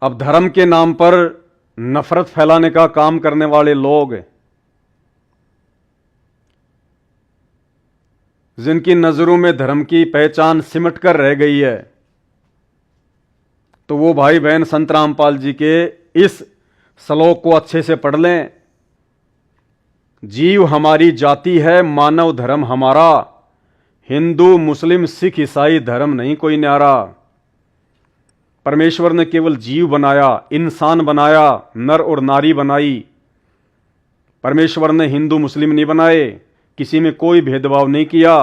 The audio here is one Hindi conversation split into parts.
अब धर्म के नाम पर नफरत फैलाने का काम करने वाले लोग, जिनकी नजरों में धर्म की पहचान सिमट कर रह गई है, तो वो भाई बहन संत रामपाल जी के इस श्लोक को अच्छे से पढ़ लें। जीव हमारी जाति है, मानव धर्म हमारा, हिंदू मुस्लिम सिख ईसाई धर्म नहीं कोई न्यारा। परमेश्वर ने केवल जीव बनाया, इंसान बनाया, नर और नारी बनाई। परमेश्वर ने हिंदू मुस्लिम नहीं बनाए, किसी में कोई भेदभाव नहीं किया।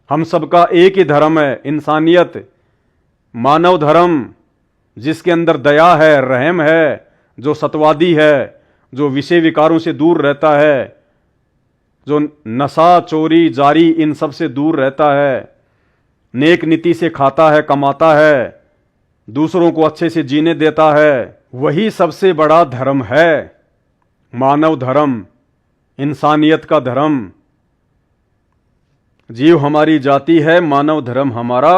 हम सबका एक ही धर्म है, इंसानियत, मानव धर्म, जिसके अंदर दया है, रहम है, जो सत्यवादी है, जो विषय विकारों से दूर रहता है, जो नशा चोरी जारी इन सब से दूर रहता है, नेक नीति से खाता है, कमाता है, दूसरों को अच्छे से जीने देता है, वही सबसे बड़ा धर्म है, मानव धर्म, इंसानियत का धर्म। जीव हमारी जाति है, मानव धर्म हमारा,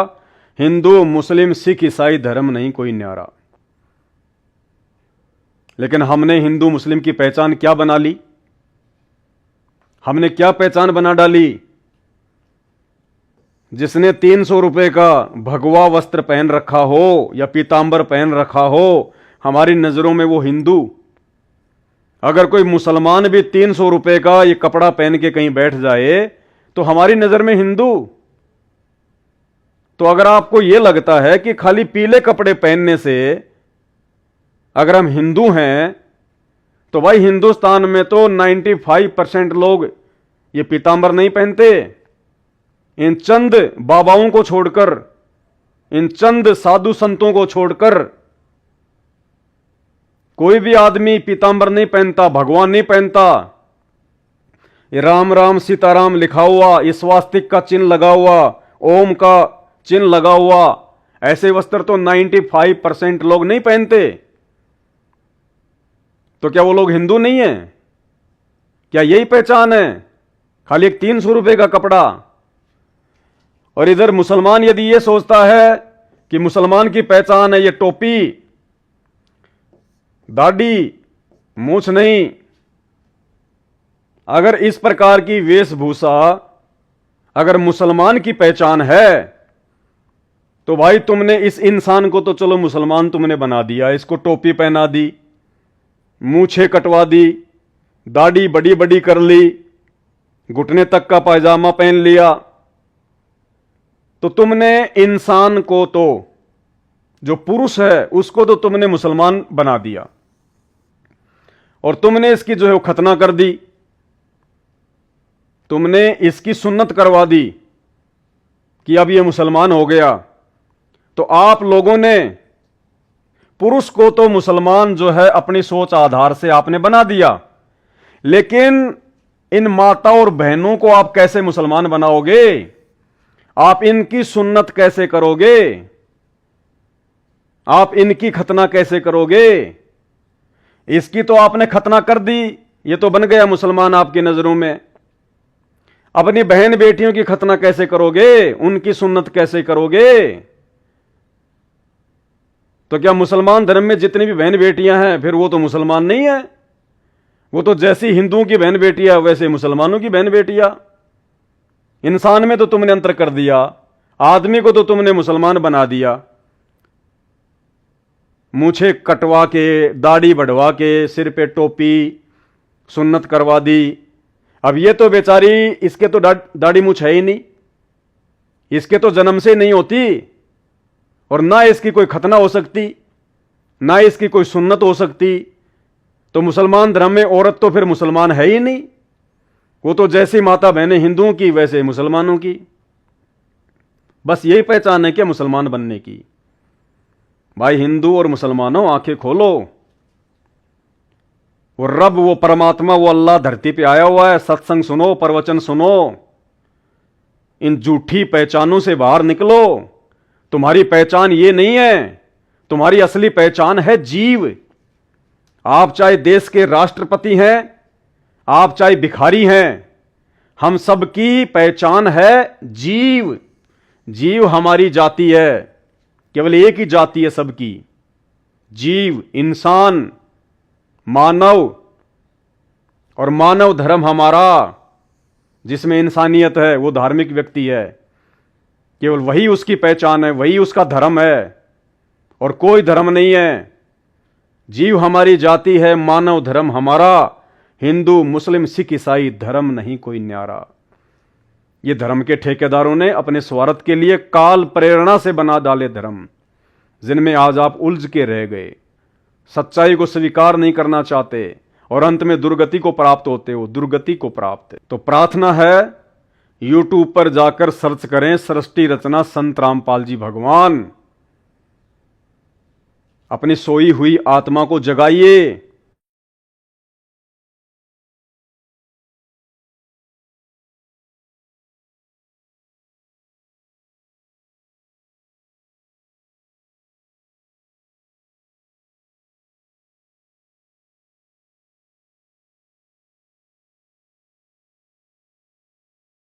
हिंदू मुस्लिम सिख ईसाई धर्म नहीं कोई न्यारा। लेकिन हमने हिंदू मुस्लिम की पहचान क्या बना ली? हमने क्या पहचान बना डाली? जिसने 300 रुपए का भगवा वस्त्र पहन रखा हो या पीतांबर पहन रखा हो, हमारी नजरों में वो हिंदू। अगर कोई मुसलमान भी 300 रुपए का ये कपड़ा पहन के कहीं बैठ जाए तो हमारी नजर में हिंदू। तो अगर आपको यह लगता है कि खाली पीले कपड़े पहनने से अगर हम हिंदू हैं, तो भाई हिंदुस्तान में तो 95% लोग ये पीतांबर नहीं पहनते। इन चंद बाबाओं को छोड़कर, इन चंद साधु संतों को छोड़कर कोई भी आदमी पीतांबर नहीं पहनता, भगवान नहीं पहनता। ये राम राम सीताराम लिखा हुआ, ये स्वास्तिक का चिन्ह लगा हुआ, ओम का चिन्ह लगा हुआ, ऐसे वस्त्र तो 95% लोग नहीं पहनते। तो क्या वो लोग हिंदू नहीं है? क्या यही पहचान है? खाली एक 300 रुपए का कपड़ा। और इधर मुसलमान यदि ये सोचता है कि मुसलमान की पहचान है ये टोपी, दाढ़ी, मूछ नहीं, अगर इस प्रकार की वेशभूषा अगर मुसलमान की पहचान है, तो भाई तुमने इस इंसान को तो चलो मुसलमान तुमने बना दिया, इसको टोपी पहना दी, मूछें कटवा दी, दाढ़ी बड़ी बड़ी कर ली, घुटने तक का पायजामा पहन लिया, तो तुमने इंसान को तो, जो पुरुष है उसको तो तुमने मुसलमान बना दिया, और तुमने इसकी जो है वो खतना कर दी, तुमने इसकी सुन्नत करवा दी कि अब ये मुसलमान हो गया। तो आप लोगों ने पुरुष को तो मुसलमान जो है अपनी सोच आधार से आपने बना दिया, लेकिन इन माता और बहनों को आप कैसे मुसलमान बनाओगे? आप इनकी सुन्नत कैसे करोगे? आप इनकी खतना कैसे करोगे? इसकी तो आपने खतना कर दी, ये तो बन गया मुसलमान आपकी नजरों में। अपनी बहन बेटियों की खतना कैसे करोगे? उनकी सुन्नत कैसे करोगे? तो क्या मुसलमान धर्म में जितनी भी बहन बेटियां हैं फिर वो तो मुसलमान नहीं है? वो तो जैसी हिंदुओं की बहन बेटियां वैसे मुसलमानों की बहन बेटियां। इंसान में तो तुमने अंतर कर दिया, आदमी को तो तुमने मुसलमान बना दिया, मूछे कटवा के, दाढ़ी बढ़वा के, सिर पे टोपी, सुन्नत करवा दी। अब ये तो बेचारी, इसके तो दाढ़ी मूछ है ही नहीं, इसके तो जन्म से नहीं होती, और ना इसकी कोई खतना हो सकती, ना इसकी कोई सुन्नत हो सकती। तो मुसलमान धर्म में औरत तो फिर मुसलमान है ही नहीं, वो तो जैसी माता बहनें हिंदुओं की वैसे मुसलमानों की। बस यही पहचान है क्या मुसलमान बनने की? भाई हिंदू और मुसलमानों आंखें खोलो, वो रब, वो परमात्मा, वो अल्लाह धरती पे आया हुआ है। सत्संग सुनो, प्रवचन सुनो, इन झूठी पहचानों से बाहर निकलो। तुम्हारी पहचान ये नहीं है, तुम्हारी असली पहचान है जीव। आप चाहे देश के राष्ट्रपति हैं, आप चाहे भिखारी हैं, हम सबकी पहचान है जीव। जीव हमारी जाति है, केवल एक ही जाति है सबकी, जीव, इंसान, मानव और मानव धर्म हमारा, जिसमें इंसानियत है, वो धार्मिक व्यक्ति है। केवल वही उसकी पहचान है, वही उसका धर्म है और कोई धर्म नहीं है। जीव हमारी जाति है, मानव धर्म हमारा, हिंदू मुस्लिम सिख ईसाई धर्म नहीं कोई न्यारा। ये धर्म के ठेकेदारों ने अपने स्वार्थ के लिए काल प्रेरणा से बना डाले धर्म, जिनमें आज आप उलझ के रह गए, सच्चाई को स्वीकार नहीं करना चाहते और अंत में दुर्गति को प्राप्त होते हो, दुर्गति को प्राप्त। तो प्रार्थना है, यूट्यूब पर जाकर सर्च करें सृष्टि रचना संत रामपाल जी भगवान। अपनी सोई हुई आत्मा को जगाइए।